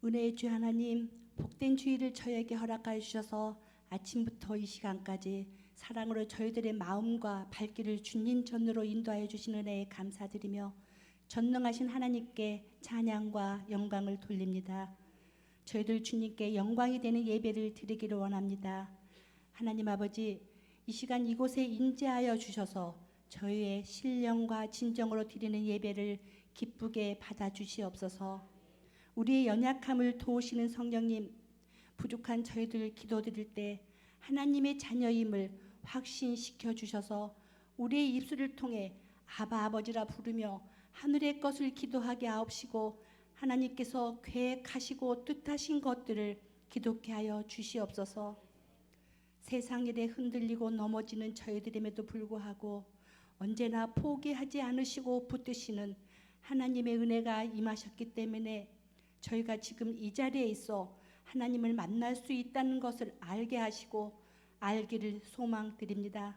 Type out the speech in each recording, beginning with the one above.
은혜의 주 하나님, 복된 주일을 저에게 허락하여 주셔서 아침부터 이 시간까지 사랑으로 저희들의 마음과 발길을 주님 전으로 인도하여 주신 은혜에 감사드리며 전능하신 하나님께 찬양과 영광을 돌립니다. 저희들 주님께 영광이 되는 예배를 드리기를 원합니다. 하나님 아버지, 이 시간 이곳에 인재하여 주셔서 저희의 신령과 진정으로 드리는 예배를 기쁘게 받아주시옵소서. 우리의 연약함을 도우시는 성령님, 부족한 저희들 기도드릴 때 하나님의 자녀임을 확신시켜 주셔서 우리의 입술을 통해 아바 아버지라 부르며 하늘의 것을 기도하게 하옵시고 하나님께서 계획하시고 뜻하신 것들을 기도케 하여 주시옵소서. 세상 일에 흔들리고 넘어지는 저희들임에도 불구하고 언제나 포기하지 않으시고 붙드시는 하나님의 은혜가 임하셨기 때문에 저희가 지금 이 자리에 있어 하나님을 만날 수 있다는 것을 알게 하시고 알기를 소망드립니다.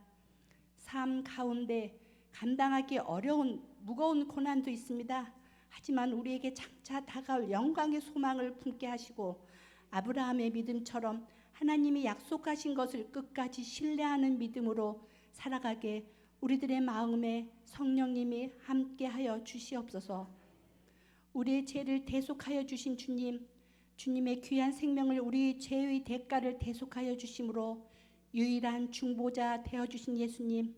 삶 가운데 감당하기 어려운 무거운 고난도 있습니다. 하지만 우리에게 장차 다가올 영광의 소망을 품게 하시고 아브라함의 믿음처럼 하나님이 약속하신 것을 끝까지 신뢰하는 믿음으로 살아가게 우리들의 마음에 성령님이 함께하여 주시옵소서. 우리의 죄를 대속하여 주신 주님, 주님의 귀한 생명을 우리 죄의 대가를 대속하여 주심으로 유일한 중보자 되어주신 예수님,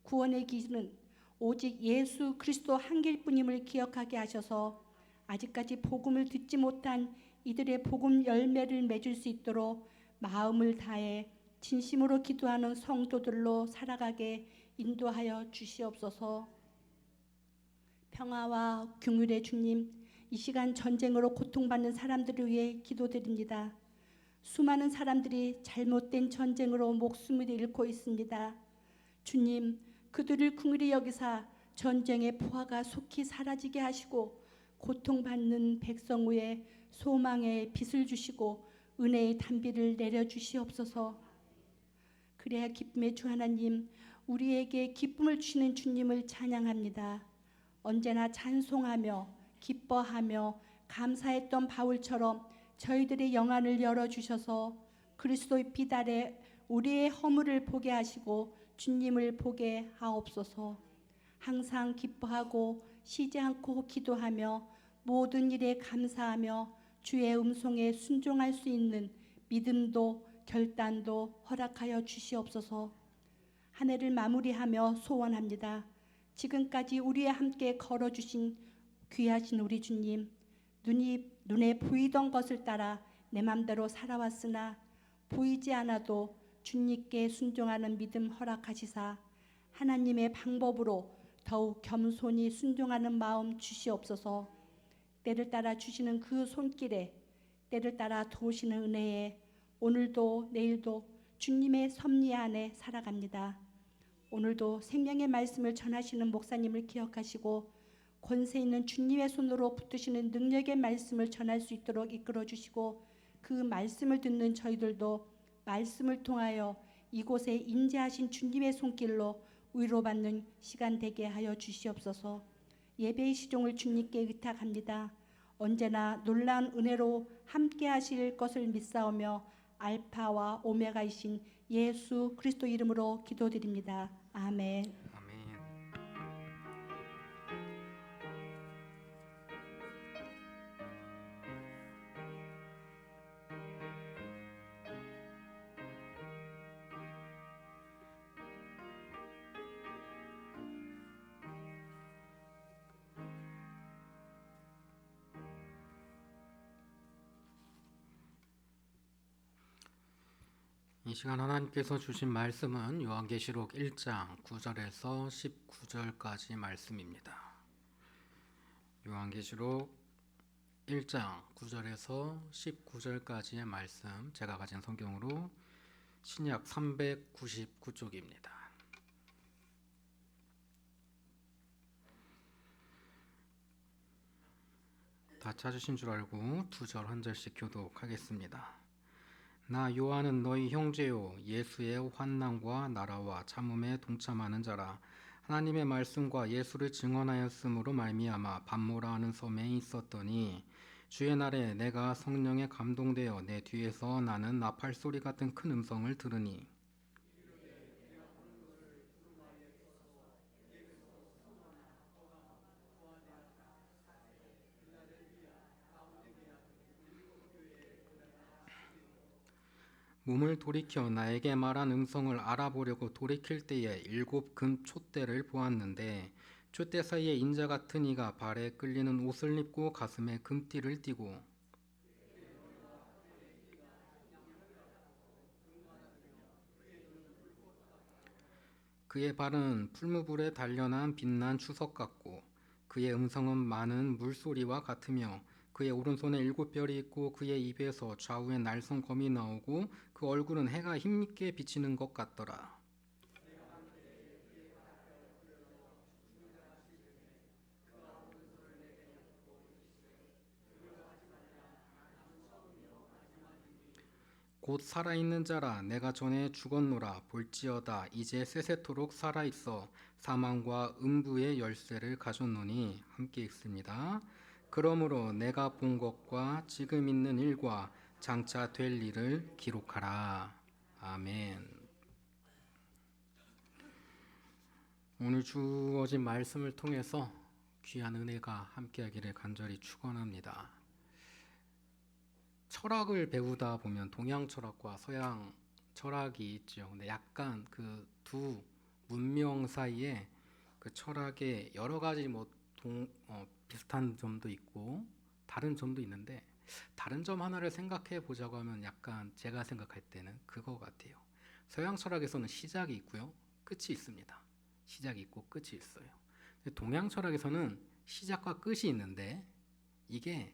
구원의 길은 오직 예수 그리스도 한 길뿐임을 기억하게 하셔서 아직까지 복음을 듣지 못한 이들의 복음 열매를 맺을 수 있도록 마음을 다해 진심으로 기도하는 성도들로 살아가게 인도하여 주시옵소서. 평화와 긍휼의 주님, 이 시간 전쟁으로 고통받는 사람들을 위해 기도드립니다. 수많은 사람들이 잘못된 전쟁으로 목숨을 잃고 있습니다. 주님, 그들을 긍휼히 여기사 전쟁의 포화가 속히 사라지게 하시고 고통받는 백성 위에 소망의 빛을 주시고 은혜의 단비를 내려주시옵소서. 그래야 기쁨의 주 하나님, 우리에게 기쁨을 주시는 주님을 찬양합니다. 언제나 찬송하며 기뻐하며 감사했던 바울처럼 저희들의 영안을 열어주셔서 그리스도의 피 아래 우리의 허물을 보게 하시고 주님을 보게 하옵소서. 항상 기뻐하고 쉬지 않고 기도하며 모든 일에 감사하며 주의 음성에 순종할 수 있는 믿음도 결단도 허락하여 주시옵소서. 한 해를 마무리하며 소원합니다. 지금까지 우리와 함께 걸어주신 귀하신 우리 주님, 눈에 보이던 것을 따라 내 맘대로 살아왔으나 보이지 않아도 주님께 순종하는 믿음 허락하시사 하나님의 방법으로 더욱 겸손히 순종하는 마음 주시옵소서. 때를 따라 주시는 그 손길에, 때를 따라 도우시는 은혜에 오늘도 내일도 주님의 섭리 안에 살아갑니다. 오늘도 생명의 말씀을 전하시는 목사님을 기억하시고 권세 있는 주님의 손으로 붙드시는 능력의 말씀을 전할 수 있도록 이끌어 주시고 그 말씀을 듣는 저희들도 말씀을 통하여 이곳에 인재하신 주님의 손길로 위로받는 시간 되게 하여 주시옵소서. 예배의 시종을 주님께 의탁합니다. 언제나 놀라운 은혜로 함께 하실 것을 믿사오며 알파와 오메가이신 예수 그리스도 이름으로 기도드립니다. 아멘. 이 시간 하나님께서 주신 말씀은 요한계시록 1장 9절에서 19절까지 말씀입니다. 요한계시록 1장 9절에서 19절까지의 말씀, 제가 가진 성경으로 신약 399쪽입니다. 다 찾으신 줄 알고 두 절 한 절씩 교독하겠습니다. 나 요한은 너희 형제요 예수의 환난과 나라와 참음에 동참하는 자라. 하나님의 말씀과 예수를 증언하였으므로 말미암아 반모라 하는 섬에 있었더니 주의 날에 내가 성령에 감동되어 내 뒤에서 나는 나팔 소리 같은 큰 음성을 들으니 몸을 돌이켜 나에게 말한 음성을 알아보려고 돌이킬 때에 7금 촛대를 보았는데 촛대 사이에 인자 같은 이가 발에 끌리는 옷을 입고 가슴에 금띠를 띠고 그의 발은 풀무불에 단련한 빛난 주석 같고 그의 음성은 많은 물소리와 같으며 그의 오른손에 7별이 있고 그의 입에서 좌우에 날성검이 나오고 그 얼굴은 해가 힘있게 비치는 것 같더라. 곧 살아있는 자라 내가 전에 죽었노라 볼지어다 이제 세세토록 살아있어 사망과 음부의 열쇠를 가졌노니 함께 읽습니다. 그러므로 내가 본 것과 지금 있는 일과 장차 될 일을 기록하라. 아멘. 오늘 주어진 말씀을 통해서 귀한 은혜가 함께하기를 간절히 축원합니다. 철학을 배우다 보면 동양 철학과 서양 철학이 있죠. 근데 약간 그 두 문명 사이에 그 철학의 여러 가지 비슷한 점도 있고 다른 점도 있는데 다른 점 하나를 생각해 보자고 하면 약간 제가 생각할 때는 그거 같아요. 서양 철학에서는 시작이 있고요, 끝이 있습니다. 시작이 있고 끝이 있어요. 근데 동양 철학에서는 시작과 끝이 있는데 이게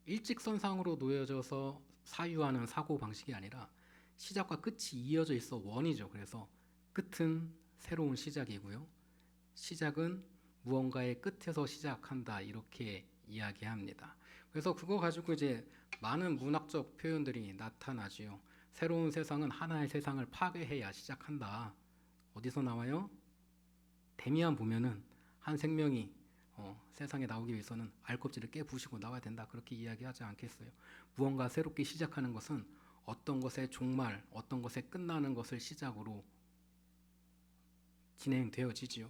일직선상으로 놓여져서 사유하는 사고 방식이 아니라 시작과 끝이 이어져 있어 원이죠. 그래서 끝은 새로운 시작이고요. 시작은 무언가의 끝에서 시작한다 이렇게 이야기합니다. 그래서 그거 가지고 이제 많은 문학적 표현들이 나타나지요. 새로운 세상은 하나의 세상을 파괴해야 시작한다. 어디서 나와요? 데미안 보면은 한 생명이 세상에 나오기 위해서는 알껍질을 깨부시고 나와야 된다 그렇게 이야기하지 않겠어요? 무언가 새롭게 시작하는 것은 어떤 것의 종말, 어떤 것의 끝나는 것을 시작으로 진행되어지지요.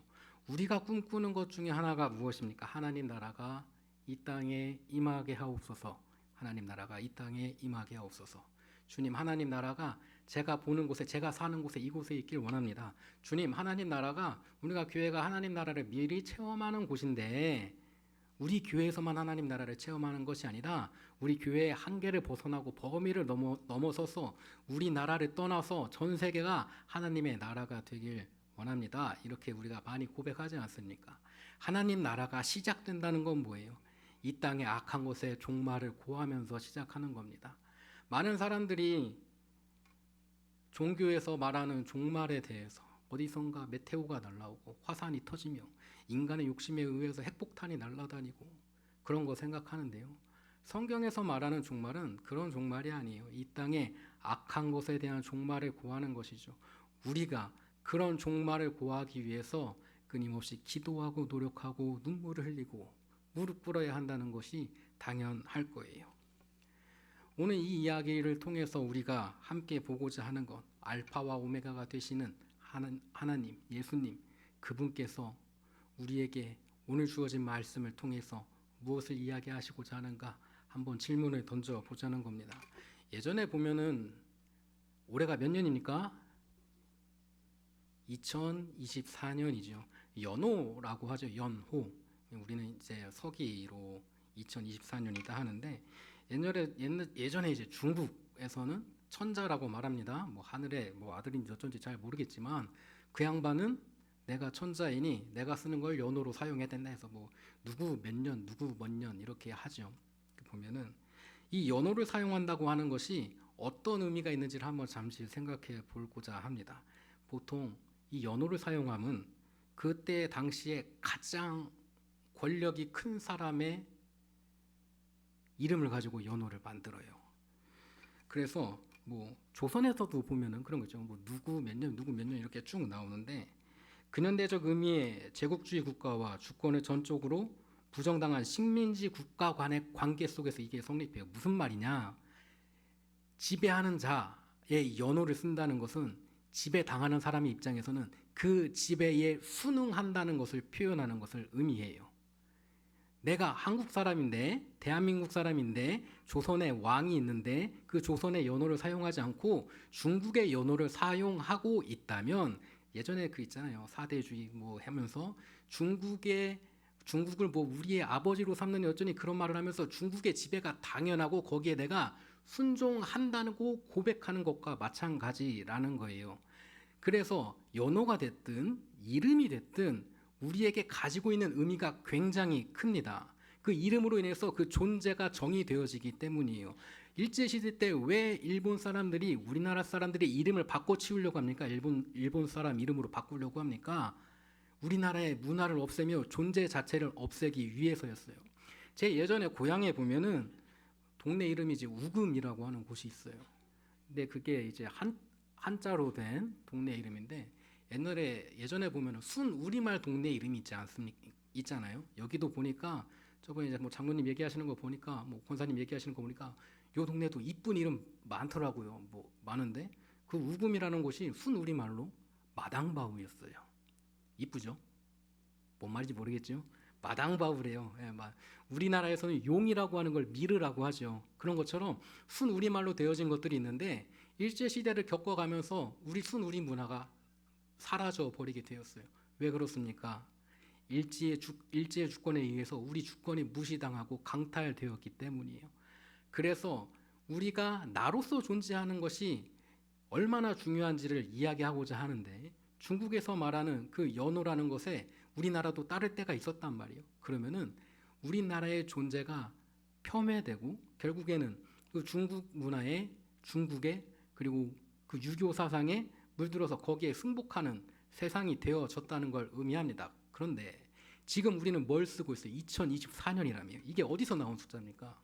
우리가 꿈꾸는 것 중에 하나가 무엇입니까? 하나님 나라가 이 땅에 임하게 하옵소서. 하나님 나라가 이 땅에 임하게 하옵소서. 주님, 하나님 나라가 제가 보는 곳에, 제가 사는 곳에, 이곳에 있길 원합니다. 주님, 하나님 나라가, 우리가 교회가 하나님 나라를 미리 체험하는 곳인데 우리 교회에서만 하나님 나라를 체험하는 것이 아니라 우리 교회의 한계를 벗어나고 범위를 넘어서서 우리 나라를 떠나서 전 세계가 하나님의 나라가 되길 원합니다. 이렇게 우리가 많이 고백하지 않습니까? 하나님 나라가 시작된다는 건 뭐예요? 이 땅의 악한 것의 종말을 고하면서 시작하는 겁니다. 많은 사람들이 종교에서 말하는 종말에 대해서 어디선가 메테오가 날라오고 화산이 터지며 인간의 욕심에 의해서 핵폭탄이 날아다니고 그런 거 생각하는데요. 성경에서 말하는 종말은 그런 종말이 아니에요. 이 땅의 악한 것에 대한 종말을 고하는 것이죠. 우리가 그런 종말을 고하기 위해서 끊임없이 기도하고 노력하고 눈물을 흘리고 무릎 꿇어야 한다는 것이 당연할 거예요. 오늘 이 이야기를 통해서 우리가 함께 보고자 하는 것, 알파와 오메가가 되시는 하나님, 예수님, 그분께서 우리에게 오늘 주어진 말씀을 통해서 무엇을 이야기하시고자 하는가 한번 질문을 던져보자는 겁니다. 예전에 보면은 올해가 몇 년입니까? 2024년이죠. 연호라고 하죠. 연호. 우리는 이제 서기로 2024년이다 하는데 예전에 이제 중국에서는 천자라고 말합니다. 뭐 하늘에 뭐 아들인지 어쩐지 잘 모르겠지만 그 양반은 내가 천자이니 내가 쓰는 걸 연호로 사용해야 된다 해서 뭐 누구 몇 년, 누구 몇 년 이렇게 하죠. 보면은 이 연호를 사용한다고 하는 것이 어떤 의미가 있는지를 한번 잠시 생각해 보고자 합니다. 보통 이 연호를 사용함은 그때 당시에 가장 권력이 큰 사람의 이름을 가지고 연호를 만들어요. 그래서 뭐 조선에서도 보면은 그런 거죠. 뭐 누구 몇 년, 누구 몇 년 이렇게 쭉 나오는데 근현대적 의미의 제국주의 국가와 주권을 전적으로 부정당한 식민지 국가 간의 관계 속에서 이게 성립해요. 무슨 말이냐? 지배하는 자의 연호를 쓴다는 것은 지배당하는 사람의 입장에서는 그 지배에 순응한다는 것을 표현하는 것을 의미해요. 내가 한국 사람인데, 대한민국 사람인데, 조선의 왕이 있는데 그 조선의 연호를 사용하지 않고 중국의 연호를 사용하고 있다면, 예전에 그 있잖아요. 사대주의 뭐 하면서 중국을 뭐 우리의 아버지로 삼는 여전히 그런 말을 하면서 중국의 지배가 당연하고 거기에 내가 순종한다고 고백하는 것과 마찬가지라는 거예요. 그래서 연호가 됐든 이름이 됐든 우리에게 가지고 있는 의미가 굉장히 큽니다. 그 이름으로 인해서 그 존재가 정의되어지기 때문이에요. 일제시대 때 왜 일본 사람들이 우리나라 사람들의 이름을 바꿔치우려고 합니까? 일본 사람 이름으로 바꾸려고 합니까? 우리나라의 문화를 없애며 존재 자체를 없애기 위해서였어요. 제 예전에 고향에 보면은 동네 이름이 이제 우금이라고 하는 곳이 있어요. 근데 그게 이제 한자로 된 동네 이름인데, 예전에 보면은 순 우리말 동네 이름이 있잖아요. 여기도 보니까 저번에 이제 뭐 장로님 얘기하시는 거 보니까, 뭐 권사님 얘기하시는 거 보니까 요 동네도 이쁜 이름 많더라고요. 뭐 많은데 그 우금이라는 곳이 순 우리말로 마당바우였어요. 이쁘죠? 뭔 말인지 모르겠죠? 마당바우래요. 예, 우리나라에서는 용이라고 하는 걸 미르라고 하죠. 그런 것처럼 순 우리말로 되어진 것들이 있는데 일제 시대를 겪어가면서 우리 순 우리 문화가 사라져 버리게 되었어요. 왜 그렇습니까? 일제의 주권에 의해서 우리 주권이 무시당하고 강탈되었기 때문이에요. 그래서 우리가 나로서 존재하는 것이 얼마나 중요한지를 이야기하고자 하는데, 중국에서 말하는 그 연호라는 것에 우리나라도 따를 때가 있었단 말이에요. 그러면은 우리나라의 존재가 폄훼되고 결국에는 그 중국 문화에, 중국에, 그리고 그 유교 사상에 물들어서 거기에 승복하는 세상이 되어졌다는 걸 의미합니다. 그런데 지금 우리는 뭘 쓰고 있어요? 2024년이라며. 이게 어디서 나온 숫자입니까?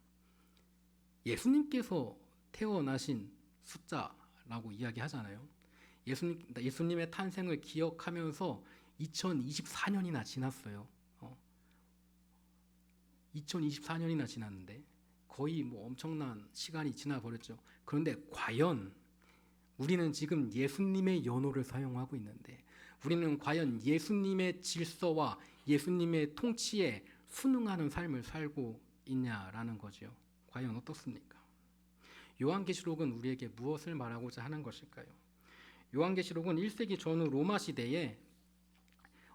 예수님께서 태어나신 숫자라고 이야기하잖아요. 예수님의 탄생을 기억하면서 2024년이나 지났어요. 2024년이나 지났는데 거의 뭐 엄청난 시간이 지나버렸죠. 그런데 과연 우리는 지금 예수님의 연호를 사용하고 있는데, 우리는 과연 예수님의 질서와 예수님의 통치에 순응하는 삶을 살고 있냐라는 거죠. 과연 어떻습니까? 요한계시록은 우리에게 무엇을 말하고자 하는 것일까요? 요한계시록은 1세기 전후 로마 시대에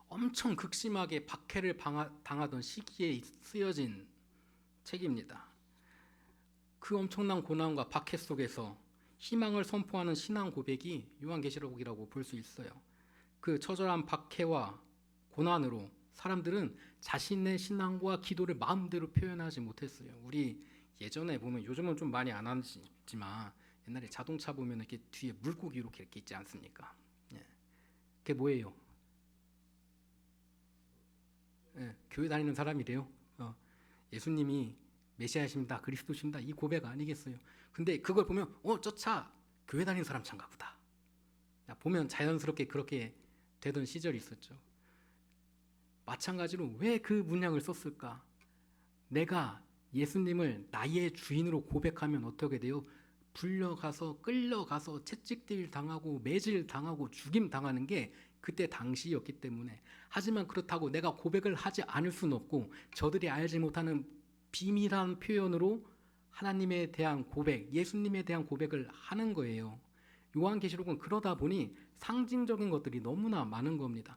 엄청 극심하게 박해를 당하던 시기에 쓰여진 책입니다. 그 엄청난 고난과 박해 속에서 희망을 선포하는 신앙 고백이 요한계시록이라고 볼 수 있어요. 그 처절한 박해와 고난으로 사람들은 자신의 신앙과 기도를 마음대로 표현하지 못했어요. 우리 예전에 보면, 요즘은 좀 많이 안 하지만 옛날에 자동차 보면 이렇게 뒤에 물고기 이렇게 있지 않습니까? 예. 그게 뭐예요? 예, 교회 다니는 사람이래요. 예수님이 메시아이십니다, 그리스도십니다, 이 고백 아니겠어요? 근데 그걸 보면 저 차 교회 다니는 사람 차인가 보다. 보면 자연스럽게 그렇게 되던 시절이 있었죠. 마찬가지로 왜 그 문양을 썼을까? 내가 예수님을 나의 주인으로 고백하면 어떻게 돼요? 불려가서 끌려가서 채찍질 당하고 매질 당하고 죽임 당하는 게 그때 당시였기 때문에. 하지만 그렇다고 내가 고백을 하지 않을 수는 없고, 저들이 알지 못하는 비밀한 표현으로 하나님에 대한 고백, 예수님에 대한 고백을 하는 거예요. 요한계시록은 그러다 보니 상징적인 것들이 너무나 많은 겁니다.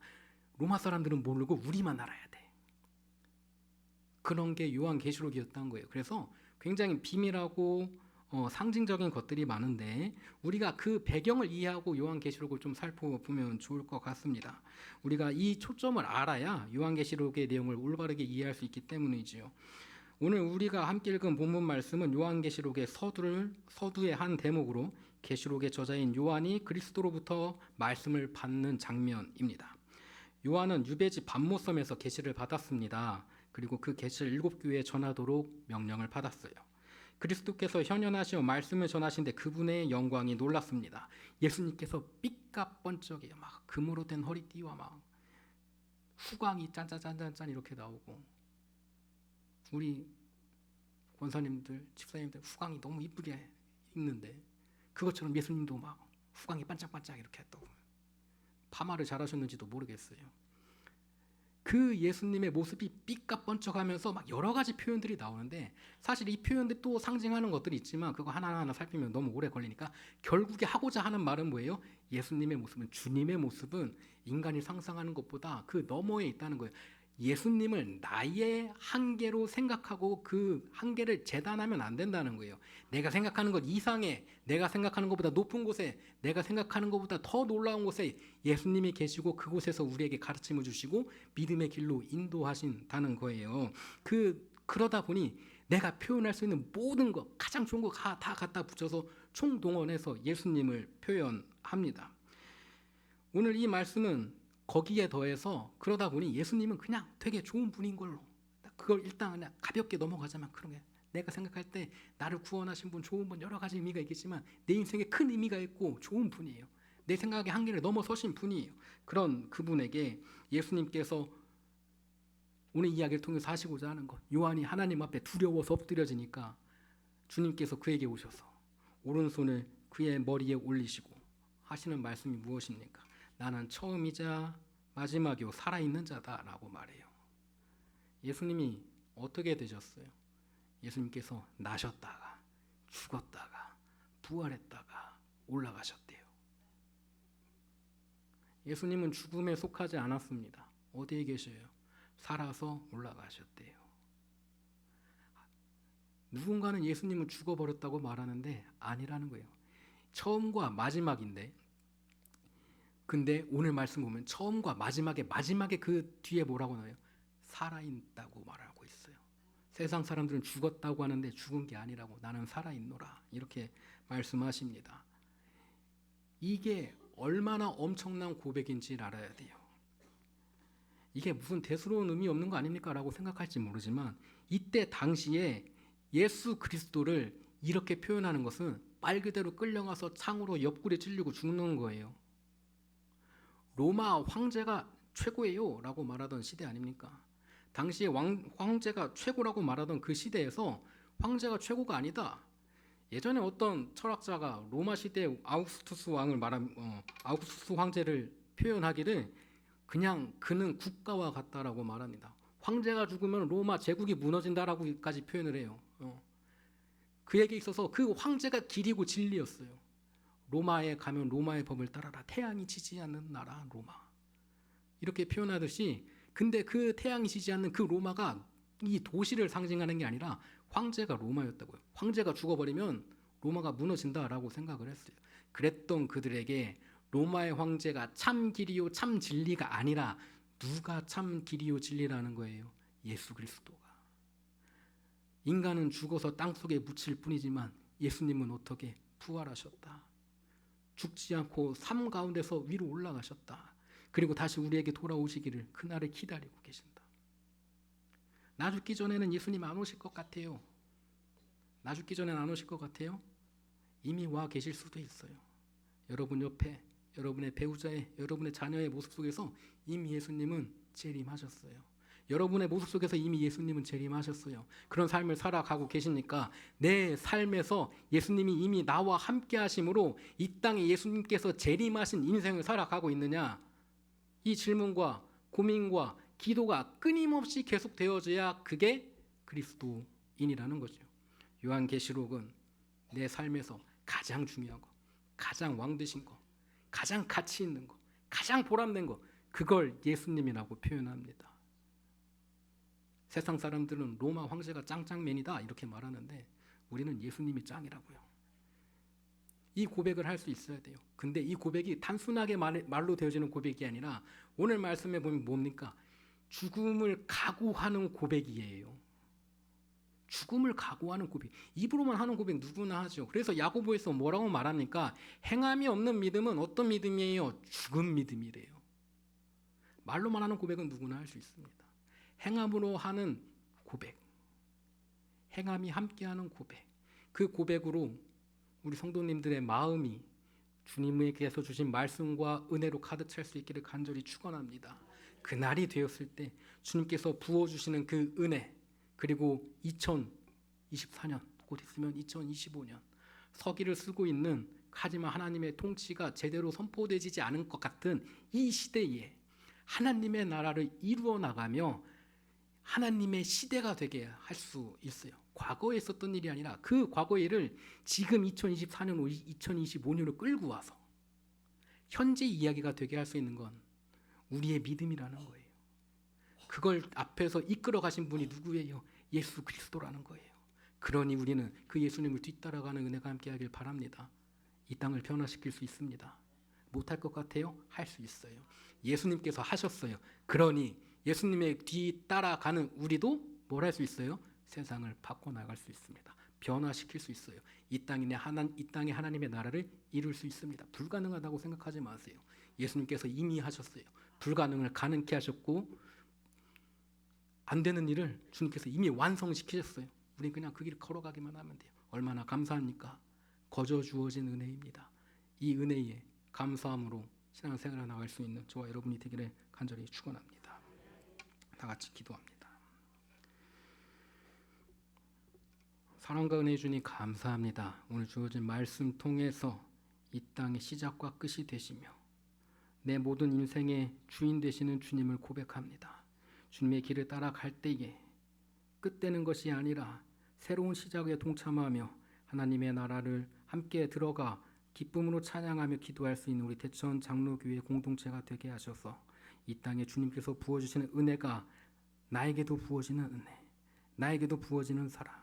로마 사람들은 모르고 우리만 알아야 돼. 그런 게 요한계시록이었던 거예요. 그래서 굉장히 비밀하고 상징적인 것들이 많은데, 우리가 그 배경을 이해하고 요한계시록을 좀 살펴보면 좋을 것 같습니다. 우리가 이 초점을 알아야 요한계시록의 내용을 올바르게 이해할 수 있기 때문이지요. 오늘 우리가 함께 읽은 본문 말씀은 요한계시록의 서두의 한 대목으로 계시록의 저자인 요한이 그리스도로부터 말씀을 받는 장면입니다. 요한은 유배지 반모섬에서 계시를 받았습니다. 그리고 그 계시를 7교회에 전하도록 명령을 받았어요. 그리스도께서 현현하시어 말씀을 전하신데 그분의 영광이 놀랐습니다. 예수님께서 삐까뻔쩍해요. 막 금으로 된 허리띠와 막 후광이 짠짠짠짠 이렇게 나오고, 우리 권사님들, 집사님들 후광이 너무 이쁘게 입는데 그것처럼 예수님도 막 후광이 반짝반짝 이렇게 했다고. 파마를 잘하셨는지도 모르겠어요. 그 예수님의 모습이 삐까뻔쩍하면서 막 여러 가지 표현들이 나오는데 사실 이 표현들이 또 상징하는 것들이 있지만 그거 하나하나 살피면 너무 오래 걸리니까 결국에 하고자 하는 말은 뭐예요? 예수님의 모습은, 주님의 모습은 인간이 상상하는 것보다 그 너머에 있다는 거예요. 예수님을 나의 한계로 생각하고 그 한계를 재단하면 안 된다는 거예요. 내가 생각하는 것 이상의, 내가 생각하는 것보다 높은 곳에, 내가 생각하는 것보다 더 놀라운 곳에 예수님이 계시고 그곳에서 우리에게 가르침을 주시고 믿음의 길로 인도하신다는 거예요. 그러다 보니 내가 표현할 수 있는 모든 것, 가장 좋은 거 다 갖다 붙여서 총동원해서 예수님을 표현합니다. 오늘 이 말씀은 거기에 더해서 그러다 보니 예수님은 그냥 되게 좋은 분인 걸로, 그걸 일단 그냥 가볍게 넘어가자면 그런 게, 내가 생각할 때 나를 구원하신 분, 좋은 분, 여러 가지 의미가 있겠지만 내 인생에 큰 의미가 있고 좋은 분이에요. 내 생각의 한계를 넘어서신 분이에요. 그런 그분에게 예수님께서 오늘 이야기를 통해서 하시고자 하는 것, 요한이 하나님 앞에 두려워서 엎드려지니까 주님께서 그에게 오셔서 오른손을 그의 머리에 올리시고 하시는 말씀이 무엇입니까? 나는 처음이자 마지막이요 살아있는 자다라고 말해요. 예수님이 어떻게 되셨어요? 예수님께서 나셨다가 죽었다가 부활했다가 올라가셨대요. 예수님은 죽음에 속하지 않았습니다. 어디에 계셔요? 살아서 올라가셨대요. 누군가는 예수님은 죽어버렸다고 말하는데 아니라는 거예요. 처음과 마지막인데, 근데 오늘 말씀 보면 처음과 마지막에 그 뒤에 뭐라고 나와요? 살아있다고 말하고 있어요. 세상 사람들은 죽었다고 하는데 죽은 게 아니라고, 나는 살아있노라 이렇게 말씀하십니다. 이게 얼마나 엄청난 고백인지 알아야 돼요. 이게 무슨 대수로운 의미 없는 거 아닙니까? 라고 생각할지 모르지만 이때 당시에 예수 그리스도를 이렇게 표현하는 것은 말 그대로 끌려가서 창으로 옆구리에 찔리고 죽는 거예요. 로마 황제가 최고예요 라고 말하던 시대 아닙니까? 당시에 황제가 최고라고 말하던 그 시대에서 황제가 최고가 아니다. 예전에 어떤 철학자가 로마 시대 아우구스투스 황제를 표현하기를 그냥 그는 국가와 같다라고 말합니다. 황제가 죽으면 로마 제국이 무너진다라고까지 표현을 해요. 그에게 있어서 그 황제가 길이고 진리였어요. 로마에 가면 로마의 법을 따라라. 태양이 지지 않는 나라 로마. 이렇게 표현하듯이, 근데 그 태양이 지지 않는 그 로마가 이 도시를 상징하는 게 아니라 황제가 로마였다고요. 황제가 죽어버리면 로마가 무너진다라고 생각을 했어요. 그랬던 그들에게 로마의 황제가 참 길이요 참 진리가 아니라 누가 참 길이요 진리라는 거예요? 예수 그리스도가. 인간은 죽어서 땅속에 묻힐 뿐이지만 예수님은 어떻게 부활하셨다. 죽지 않고 삶 가운데서 위로 올라가셨다. 그리고 다시 우리에게 돌아오시기를 그날을 기다리고 계신다. 나 죽기 전에는 예수님 안 오실 것 같아요. 나 죽기 전에는 안 오실 것 같아요. 이미 와 계실 수도 있어요. 여러분 옆에, 여러분의 배우자의, 여러분의 자녀의 모습 속에서 이미 예수님은 재림하셨어요. 여러분의 모습 속에서 이미 예수님은 재림하셨어요. 그런 삶을 살아가고 계시니까 내 삶에서 예수님이 이미 나와 함께 하심으로 이 땅에 예수님께서 재림하신 인생을 살아가고 있느냐, 이 질문과 고민과 기도가 끊임없이 계속되어져야 그게 그리스도인이라는 거죠. 요한계시록은 내 삶에서 가장 중요한 거, 가장 왕되신 거, 가장 가치 있는 거, 가장 보람된 거, 그걸 예수님이라고 표현합니다. 세상 사람들은 로마 황제가 짱짱맨이다 이렇게 말하는데 우리는 예수님이 짱이라고요. 이 고백을 할 수 있어야 돼요. 근데 이 고백이 단순하게 말로 되어지는 고백이 아니라 오늘 말씀에 보면 뭡니까? 죽음을 각오하는 고백이에요. 죽음을 각오하는 고백. 입으로만 하는 고백 누구나 하죠. 그래서 야고보에서 뭐라고 말합니까? 행함이 없는 믿음은 어떤 믿음이에요? 죽은 믿음이래요. 말로만 하는 고백은 누구나 할 수 있습니다. 행함으로 하는 고백, 행함이 함께하는 고백, 그 고백으로 우리 성도님들의 마음이 주님께서 주신 말씀과 은혜로 가득 찰 수 있기를 간절히 축원합니다. 그 날이 되었을 때 주님께서 부어주시는 그 은혜, 그리고 2024년 곧 있으면 2025년 서기를 쓰고 있는, 하지만 하나님의 통치가 제대로 선포되지 않은 것 같은 이 시대에 하나님의 나라를 이루어 나가며 하나님의 시대가 되게 할 수 있어요. 과거에 있었던 일이 아니라 그 과거의 일을 지금 2024년, 2025년으로 끌고 와서 현재 이야기가 되게 할 수 있는 건 우리의 믿음이라는 거예요. 그걸 앞에서 이끌어 가신 분이 누구예요? 예수 그리스도라는 거예요. 그러니 우리는 그 예수님을 뒤따라가는 은혜가 함께하길 바랍니다. 이 땅을 변화시킬 수 있습니다. 못할 것 같아요? 할 수 있어요. 예수님께서 하셨어요. 그러니 예수님의 뒤따라가는 우리도 뭘 할 수 있어요? 세상을 바꿔나갈 수 있습니다. 변화시킬 수 있어요. 이 땅에 하나님의 나라를 이룰 수 있습니다. 불가능하다고 생각하지 마세요. 예수님께서 이미 하셨어요. 불가능을 가능케 하셨고 안 되는 일을 주님께서 이미 완성시키셨어요. 우린 그냥 그 길을 걸어가기만 하면 돼요. 얼마나 감사합니까? 거저 주어진 은혜입니다. 이 은혜에 감사함으로 신앙생활을 나갈 수 있는 저와 여러분이 되기를 간절히 축원합니다. 다 같이 기도합니다. 사랑과 은혜 주니 감사합니다. 오늘 주어진 말씀 통해서 이 땅의 시작과 끝이 되시며 내 모든 인생의 주인 되시는 주님을 고백합니다. 주님의 길을 따라갈 때에 끝되는 것이 아니라 새로운 시작에 동참하며 하나님의 나라를 함께 들어가 기쁨으로 찬양하며 기도할 수 있는 우리 대천 장로교회 공동체가 되게 하셔서 이 땅에 주님께서 부어주시는 은혜가 나에게도 부어지는 은혜, 나에게도 부어지는 사랑,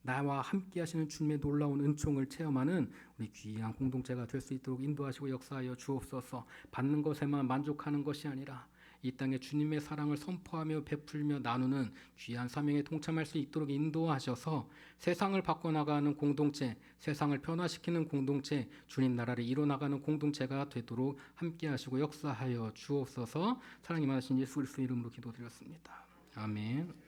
나와 함께 하시는 주님의 놀라운 은총을 체험하는 우리 귀한 공동체가 될 수 있도록 인도하시고 역사하여 주옵소서. 받는 것에만 만족하는 것이 아니라 이 땅에 주님의 사랑을 선포하며 베풀며 나누는 귀한 사명에 동참할 수 있도록 인도하셔서 세상을 바꿔나가는 공동체, 세상을 변화시키는 공동체, 주님 나라를 이뤄나가는 공동체가 되도록 함께하시고 역사하여 주옵소서. 사랑이 많으신 예수 그리스도 이름으로 기도드렸습니다. 아멘.